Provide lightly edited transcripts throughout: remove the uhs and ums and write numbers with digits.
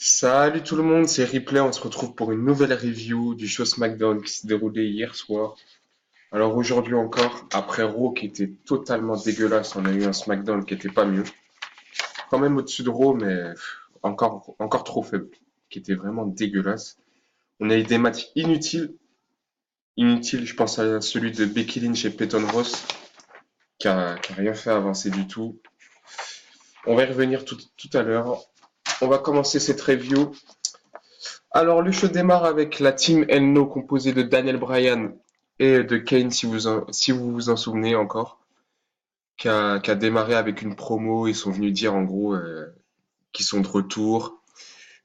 Salut tout le monde, c'est Ripley, on se retrouve pour une nouvelle review du show SmackDown qui s'est déroulé hier soir. Alors aujourd'hui encore, après Raw qui était totalement dégueulasse, on a eu un SmackDown qui était pas mieux. Quand même au-dessus de Raw, mais encore trop faible, qui était vraiment dégueulasse. On a eu des matchs inutiles, je pense à celui de Becky Lynch et Peyton Ross, qui a rien fait avancer du tout. On va y revenir tout à l'heure. On va commencer cette review. Alors, le show démarre avec la team El No composée de Daniel Bryan et de Kane, si vous vous en souvenez encore, qui a démarré avec une promo. Ils sont venus dire en gros qu'ils sont de retour.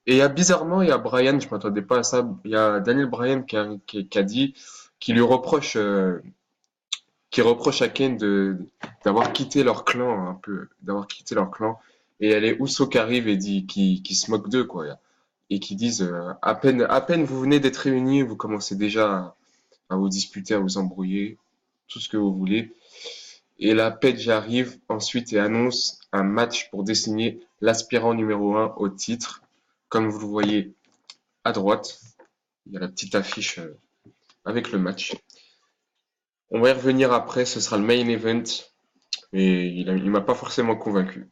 Et bizarrement, il y a Bryan, je m'attendais pas à ça. Il y a Daniel Bryan qui a dit qu'il lui reproche, qui reproche à Kane d'avoir quitté leur clan un peu, d'avoir quitté leur clan. Et il y a les Usos qui arrivent et qui se moquent d'eux quoi. Et qui disent à peine vous venez d'être réunis, vous commencez déjà à vous disputer, à vous embrouiller, tout ce que vous voulez. Et la Page arrive ensuite et annonce un match pour désigner l'aspirant numéro un au titre. Comme vous le voyez à droite, il y a la petite affiche avec le match. On va y revenir après, ce sera le main event, mais il m'a pas forcément convaincu.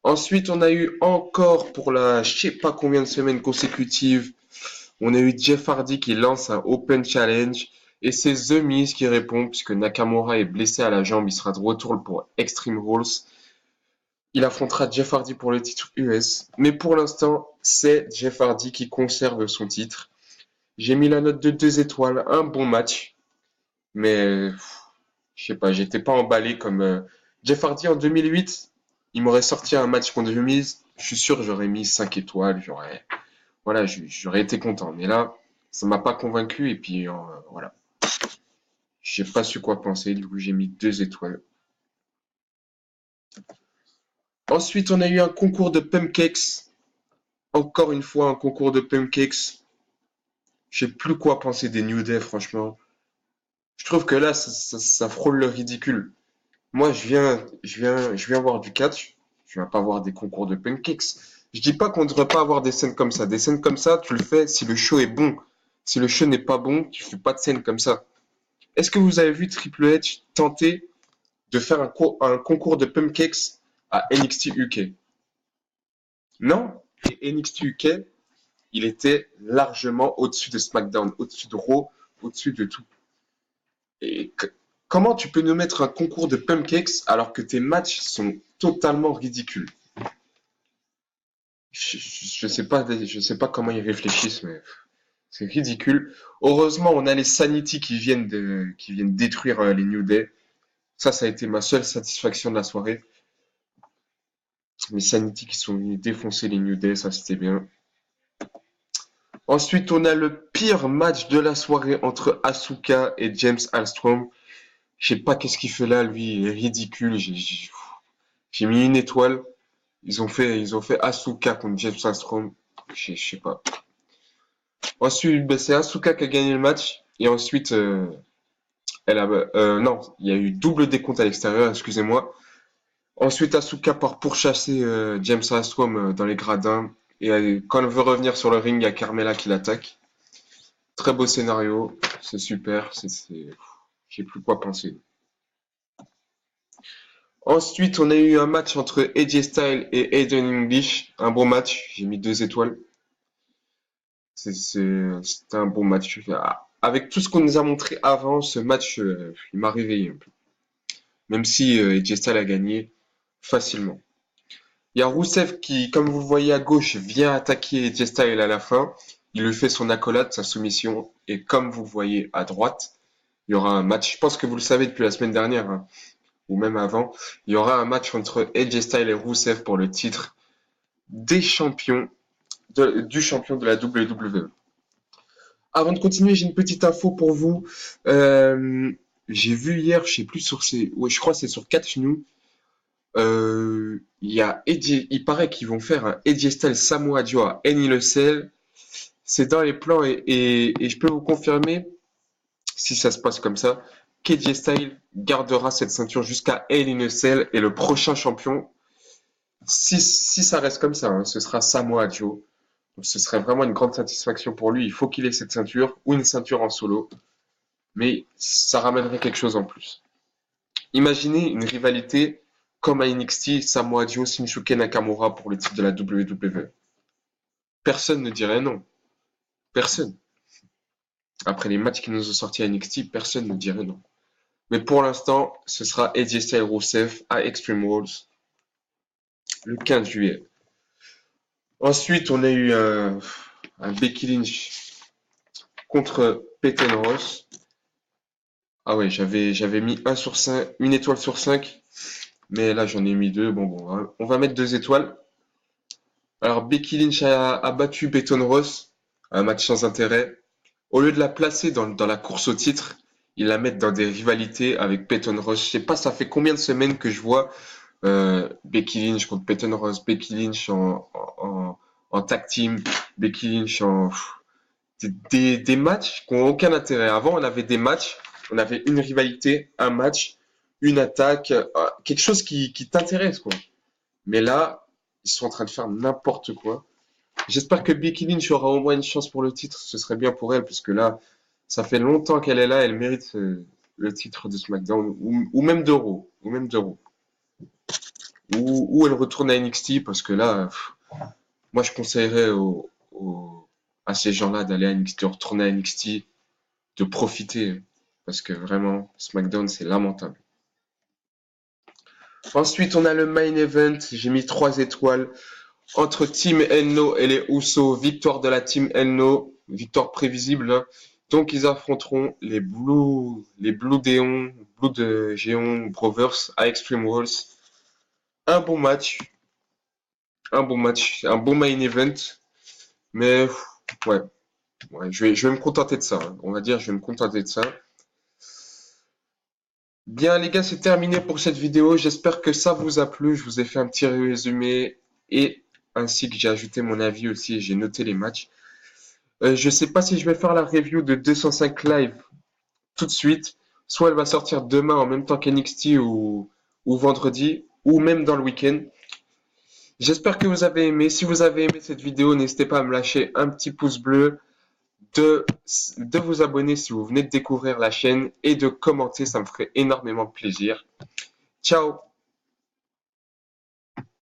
Ensuite, on a eu encore pour la je sais pas combien de semaines consécutives, on a eu Jeff Hardy qui lance un Open Challenge et c'est The Miz qui répond puisque Nakamura est blessé à la jambe, il sera de retour pour Extreme Rules. Il affrontera Jeff Hardy pour le titre US, mais pour l'instant, c'est Jeff Hardy qui conserve son titre. J'ai mis la note de 2 étoiles, un bon match, mais je sais pas, j'étais pas emballé comme Jeff Hardy en 2008, il m'aurait sorti un match contre The Miz, je suis sûr que j'aurais mis 5 étoiles, j'aurais été content. Mais là, ça m'a pas convaincu et puis voilà, j'ai pas su quoi penser. Du coup, j'ai mis 2 étoiles. Ensuite, on a eu un concours de pancakes. Encore une fois, un concours de pancakes. Je sais plus quoi penser des New Day, franchement. Je trouve que là, ça frôle le ridicule. Moi, je viens voir du catch. Je viens pas voir des concours de pancakes. Je dis pas qu'on ne devrait pas avoir des scènes comme ça. Des scènes comme ça, tu le fais si le show est bon. Si le show n'est pas bon, tu fais pas de scène comme ça. Est-ce que vous avez vu Triple H tenter de faire un concours de pancakes à NXT UK? Non. Et NXT UK, il était largement au-dessus de SmackDown, au-dessus de Raw, au-dessus de tout. Et comment tu peux nous mettre un concours de pancakes alors que tes matchs sont totalement ridicules? Je sais pas comment ils réfléchissent, mais c'est ridicule. Heureusement, on a les Sanity qui viennent détruire les New Day. Ça a été ma seule satisfaction de la soirée. Les Sanity qui sont venus défoncer les New Day, ça c'était bien. Ensuite, on a le pire match de la soirée entre Asuka et James Ellsworth. Je sais pas qu'est-ce qu'il fait là, lui, il est ridicule. J'ai mis une étoile. Ils ont fait Asuka contre James Ellsworth. Je sais pas. Ensuite, ben, c'est Asuka qui a gagné le match. Et ensuite, non, il y a eu double décompte à l'extérieur, excusez-moi. Ensuite, Asuka part pourchasser James Ellsworth dans les gradins. Et quand elle veut revenir sur le ring, il y a Carmella qui l'attaque. Très beau scénario, c'est super, je sais plus quoi penser. Ensuite, on a eu un match entre AJ Styles et Aiden English, un bon match, j'ai mis 2 étoiles. C'était un bon match. Avec tout ce qu'on nous a montré avant, ce match, il m'a réveillé un peu. Même si AJ Styles a gagné facilement. Il y a Rousseff qui, comme vous le voyez à gauche, vient attaquer AJ Styles à la fin. Il lui fait son accolade, sa soumission. Et comme vous voyez à droite, il y aura un match. Je pense que vous le savez depuis la semaine dernière, hein, ou même avant. Il y aura un match entre AJ Styles et Rousseff pour le titre des champions, du champion de la WWE. Avant de continuer, j'ai une petite info pour vous. J'ai vu hier, je sais plus ouais, je crois que c'est sur Catch News. Il paraît qu'ils vont faire un AJ Styles Samoa Joe à Hell in a Cell. C'est dans les plans et je peux vous confirmer, si ça se passe comme ça, qu'AJ Styles gardera cette ceinture jusqu'à Hell in a Cell et le prochain champion, Si ça reste comme ça, hein, ce sera Samoa Joe. Donc, ce serait vraiment une grande satisfaction pour lui. Il faut qu'il ait cette ceinture ou une ceinture en solo. Mais ça ramènerait quelque chose en plus. Imaginez une rivalité comme à NXT, Samoa Joe, Shinsuke Nakamura pour le titre de la WWE. Personne ne dirait non. Personne. Après les matchs qui nous ont sortis à NXT, personne ne dirait non. Mais pour l'instant, ce sera AJ Styles Rusev à Extreme Rules le 15 juillet. Ensuite, on a eu un Becky Lynch contre Peyton Ross. Ah ouais, j'avais mis 1 sur 5, une étoile sur 5, mais là j'en ai mis 2. Bon, on va mettre 2 étoiles. Alors Becky Lynch a battu Peyton Ross, un match sans intérêt. Au lieu de la placer dans la course au titre, ils la mettent dans des rivalités avec Peyton Ross. Je sais pas, ça fait combien de semaines que je vois Becky Lynch contre Peyton Ross, Becky Lynch en tag team, Becky Lynch en des matchs qui n'ont aucun intérêt. Avant, on avait des matchs, on avait une rivalité, un match, une attaque, quelque chose qui t'intéresse, quoi. Mais là, ils sont en train de faire n'importe quoi. J'espère que Becky Lynch aura au moins une chance pour le titre. Ce serait bien pour elle, parce que là, ça fait longtemps qu'elle est là. Elle mérite le titre de SmackDown, ou même d'Euro, ou même d'Euro. Ou elle retourne à NXT, parce que là, moi, je conseillerais à ces gens-là d'aller à NXT, de retourner à NXT, de profiter. Parce que vraiment, SmackDown, c'est lamentable. Ensuite, on a le main event. J'ai mis 3 étoiles. Entre Team Enno et les Usos, victoire de la Team Enno, victoire prévisible, hein. Donc ils affronteront les Blue de Géon Brothers à Extreme Rules. Un bon match, un bon main event, mais ouais, je vais me contenter de ça, hein. On va dire, je vais me contenter de ça. Bien les gars, c'est terminé pour cette vidéo. J'espère que ça vous a plu. Je vous ai fait un petit résumé et ainsi que j'ai ajouté mon avis aussi et j'ai noté les matchs. Je sais pas si je vais faire la review de 205 Live tout de suite. Soit elle va sortir demain en même temps qu'NXT ou vendredi, ou même dans le week-end. J'espère que vous avez aimé. Si vous avez aimé cette vidéo, n'hésitez pas à me lâcher un petit pouce bleu, de, de vous abonner si vous venez de découvrir la chaîne et de commenter, ça me ferait énormément plaisir. Ciao!